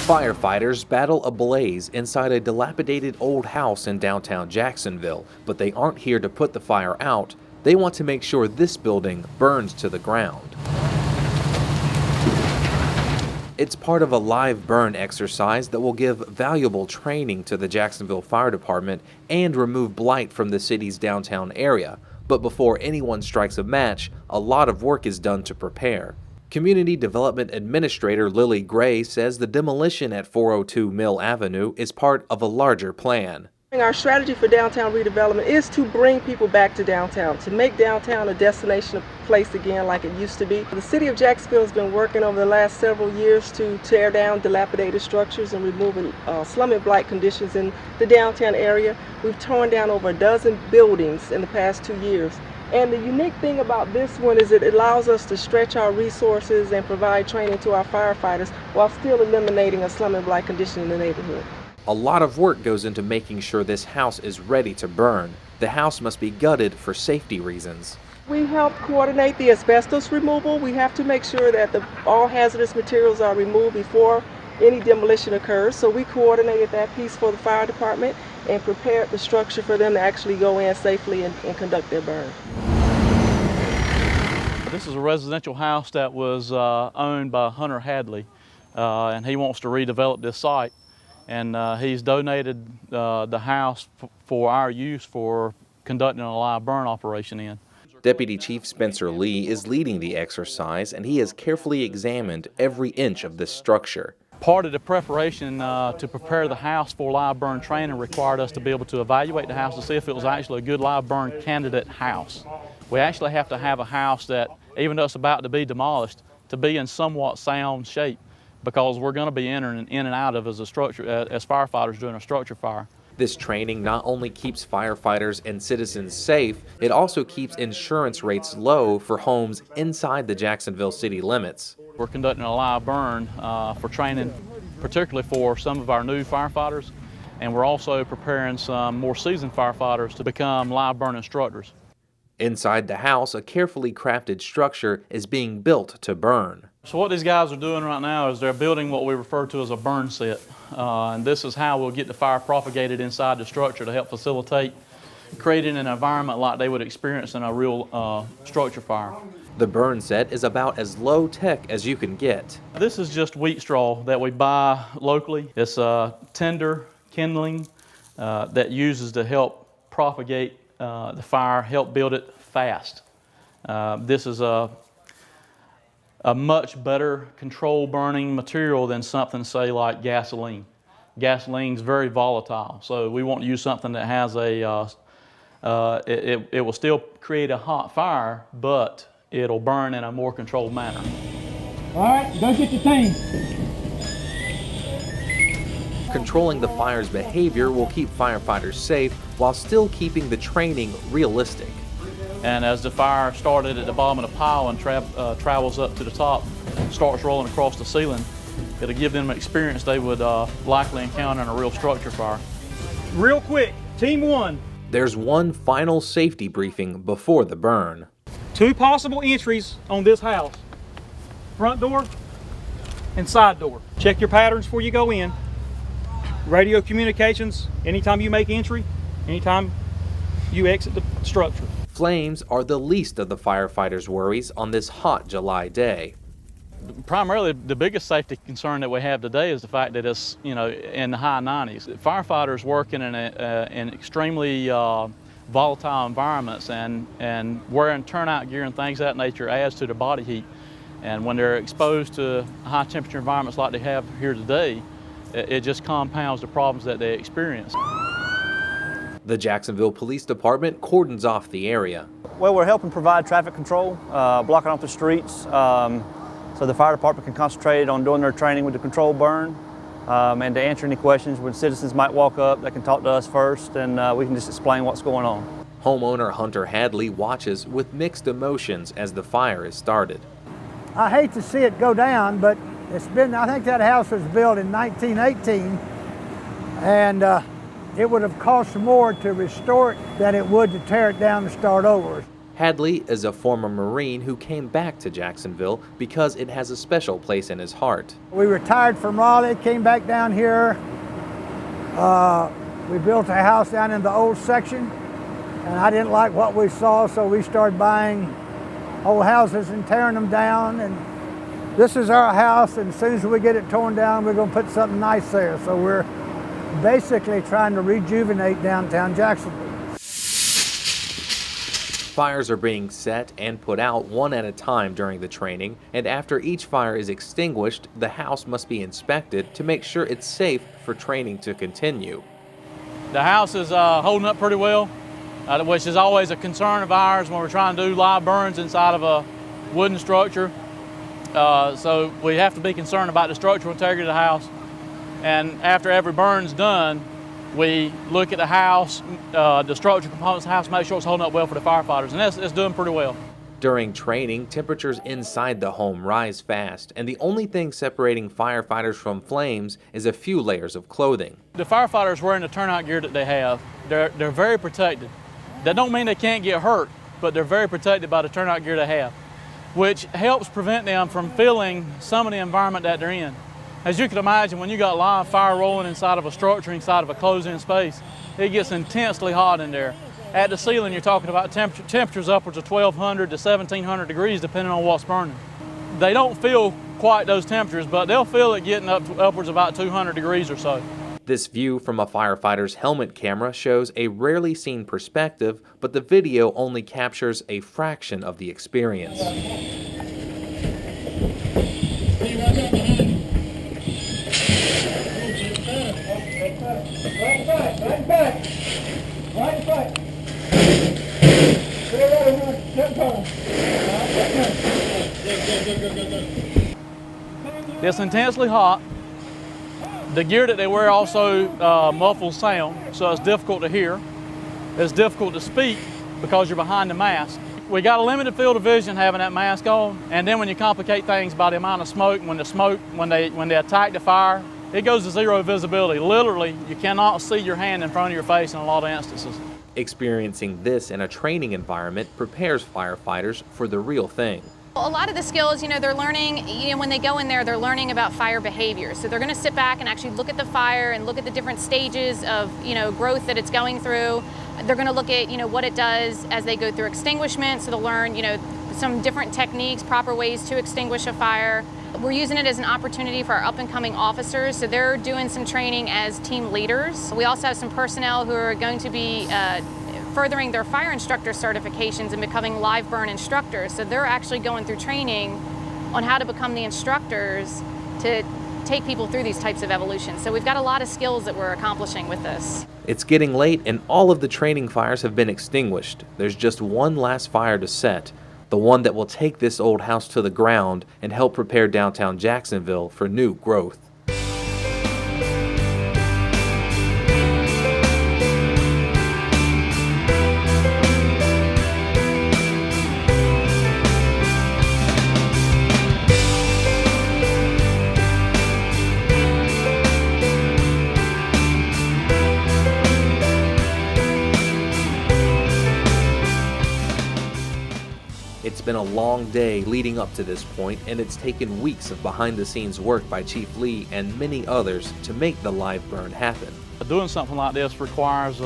Firefighters battle a blaze inside a dilapidated old house in downtown Jacksonville, but they aren't here to put the fire out. They want to make sure this building burns to the ground. It's part of a live burn exercise that will give valuable training to the Jacksonville Fire Department and remove blight from the city's downtown area. But before anyone strikes a match, a lot of work is done to prepare. Community Development Administrator Lily Gray says the demolition at 402 Mill Avenue is part of a larger plan. Our strategy for downtown redevelopment is to bring people back to downtown, to make downtown a destination place again like it used to be. The city of Jacksonville has been working over the last several years to tear down dilapidated structures and removing slum and blight conditions in the downtown area. We've torn down over a dozen buildings in the past 2 years. And the unique thing about this one is it allows us to stretch our resources and provide training to our firefighters while still eliminating a slum and blight condition in the neighborhood. A lot of work goes into making sure this house is ready to burn. The house must be gutted for safety reasons. We help coordinate the asbestos removal. We have to make sure that all hazardous materials are removed before any demolition occurs. So we coordinated that piece for the fire department and prepared the structure for them to actually go in safely and conduct their burn. This is a residential house that was owned by Hunter Hadley, and he wants to redevelop this site. And he's donated the house for our use for conducting a live burn operation in. Deputy Chief Spencer Lee is leading the exercise, and he has carefully examined every inch of this structure. Part of the preparation to prepare the house for live burn training required us to be able to evaluate the house to see if it was actually a good live burn candidate house. We actually have to have a house that, even though it's about to be demolished, to be in somewhat sound shape, because we're going to be entering in and out of as firefighters during a structure fire. This training not only keeps firefighters and citizens safe, it also keeps insurance rates low for homes inside the Jacksonville city limits. We're conducting a live burn for training, particularly for some of our new firefighters, and we're also preparing some more seasoned firefighters to become live burn instructors. Inside the house, a carefully crafted structure is being built to burn. So what these guys are doing right now is they're building what we refer to as a burn set. And this is how we'll get the fire propagated inside the structure to help facilitate creating an environment like they would experience in a real structure fire. The burn set is about as low tech as you can get. This is just wheat straw that we buy locally. It's a tinder kindling that uses to help propagate the fire, help build it fast. This is a much better control burning material than something, say, like gasoline. Gasoline's very volatile, so we want to use something that has it will still create a hot fire, but it'll burn in a more controlled manner. All right, go get your team. Controlling the fire's behavior will keep firefighters safe while still keeping the training realistic. And as the fire started at the bottom of the pile and travels up to the top, starts rolling across the ceiling, it'll give them an experience they would likely encounter in a real structure fire. Real quick, team one. There's one final safety briefing before the burn. 2 possible entries on this house. Front door and side door. Check your patterns before you go in. Radio communications, anytime you make entry, anytime you exit the structure. Flames are the least of the firefighters' worries on this hot July day. Primarily, the biggest safety concern that we have today is the fact that it's, in the high 90s. Firefighters work in extremely volatile environments, and wearing turnout gear and things of that nature adds to their body heat. And when they're exposed to high temperature environments like they have here today, it just compounds the problems that they experience. The Jacksonville Police Department cordons off the area. Well, we're helping provide traffic control, blocking off the streets, so the fire department can concentrate on doing their training with the control burn, and to answer any questions when citizens might walk up, they can talk to us first, and we can just explain what's going on. Homeowner Hunter Hadley watches with mixed emotions as the fire is started. I hate to see it go down, but I think that house was built in 1918, and it would have cost more to restore it than it would to tear it down and start over. Hadley is a former Marine who came back to Jacksonville because it has a special place in his heart. We retired from Raleigh, came back down here. We built a house down in the old section, and I didn't like what we saw, so we started buying old houses and tearing them down. And this is our house, and as soon as we get it torn down, we're going to put something nice there. So we're basically trying to rejuvenate downtown Jacksonville. Fires are being set and put out one at a time during the training, and after each fire is extinguished, the house must be inspected to make sure it's safe for training to continue. The house is holding up pretty well, which is always a concern of ours when we're trying to do live burns inside of a wooden structure. So we have to be concerned about the structural integrity of the house. And after every burn's done, we look at the house, the structural components of the house, make sure it's holding up well for the firefighters, and it's doing pretty well. During training, temperatures inside the home rise fast, and the only thing separating firefighters from flames is a few layers of clothing. The firefighters wearing the turnout gear that they have, they're very protected. That don't mean they can't get hurt, but they're very protected by the turnout gear they have, which helps prevent them from feeling some of the environment that they're in. As you can imagine, when you got live fire rolling inside of a structure, inside of a closed-in space, it gets intensely hot in there. At the ceiling, you're talking about temperatures upwards of 1,200 to 1,700 degrees, depending on what's burning. They don't feel quite those temperatures, but they'll feel it getting up to upwards of about 200 degrees or so. This view from a firefighter's helmet camera shows a rarely seen perspective, but the video only captures a fraction of the experience. It's intensely hot. The gear that they wear also muffles sound, so it's difficult to hear. It's difficult to speak because you're behind the mask. We got a limited field of vision having that mask on, and then when you complicate things by the amount of smoke, when they attack the fire, it goes to zero visibility. Literally, you cannot see your hand in front of your face in a lot of instances. Experiencing this in a training environment prepares firefighters for the real thing. A lot of the skills, they're learning, when they go in there, they're learning about fire behavior. So they're going to sit back and actually look at the fire and look at the different stages of, growth that it's going through. They're going to look at, what it does as they go through extinguishment. So they'll learn, some different techniques, proper ways to extinguish a fire. We're using it as an opportunity for our up-and-coming officers, so they're doing some training as team leaders. We also have some personnel who are going to be furthering their fire instructor certifications and becoming live burn instructors. So they're actually going through training on how to become the instructors to take people through these types of evolutions. So we've got a lot of skills that we're accomplishing with this. It's getting late and all of the training fires have been extinguished. There's just one last fire to set, the one that will take this old house to the ground and help prepare downtown Jacksonville for new growth. It's been a long day leading up to this point, and it's taken weeks of behind-the-scenes work by Chief Lee and many others to make the live burn happen. Doing something like this requires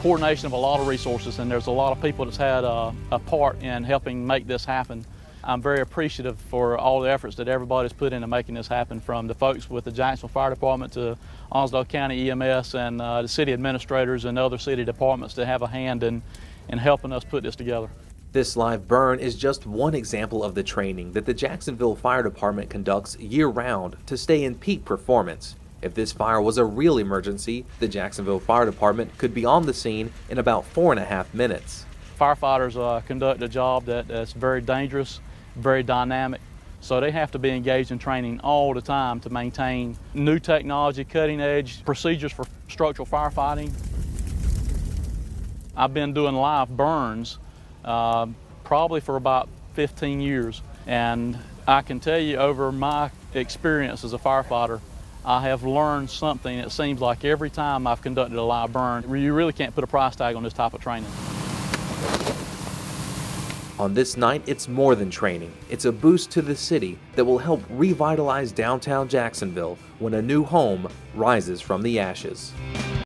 coordination of a lot of resources, and there's a lot of people that's had a part in helping make this happen. I'm very appreciative for all the efforts that everybody's put into making this happen, from the folks with the Jacksonville Fire Department to Onslow County EMS and the city administrators and other city departments that have a hand in helping us put this together. This live burn is just one example of the training that the Jacksonville Fire Department conducts year-round to stay in peak performance. If this fire was a real emergency, the Jacksonville Fire Department could be on the scene in about 4.5 minutes. Firefighters conduct a job that's very dangerous, very dynamic, so they have to be engaged in training all the time to maintain new technology, cutting-edge procedures for structural firefighting. I've been doing live burns probably for about 15 years, and I can tell you, over my experience as a firefighter, I have learned something. It seems like every time I've conducted a live burn, you really can't put a price tag on this type of training. On this night, it's more than training. It's a boost to the city that will help revitalize downtown Jacksonville when a new home rises from the ashes.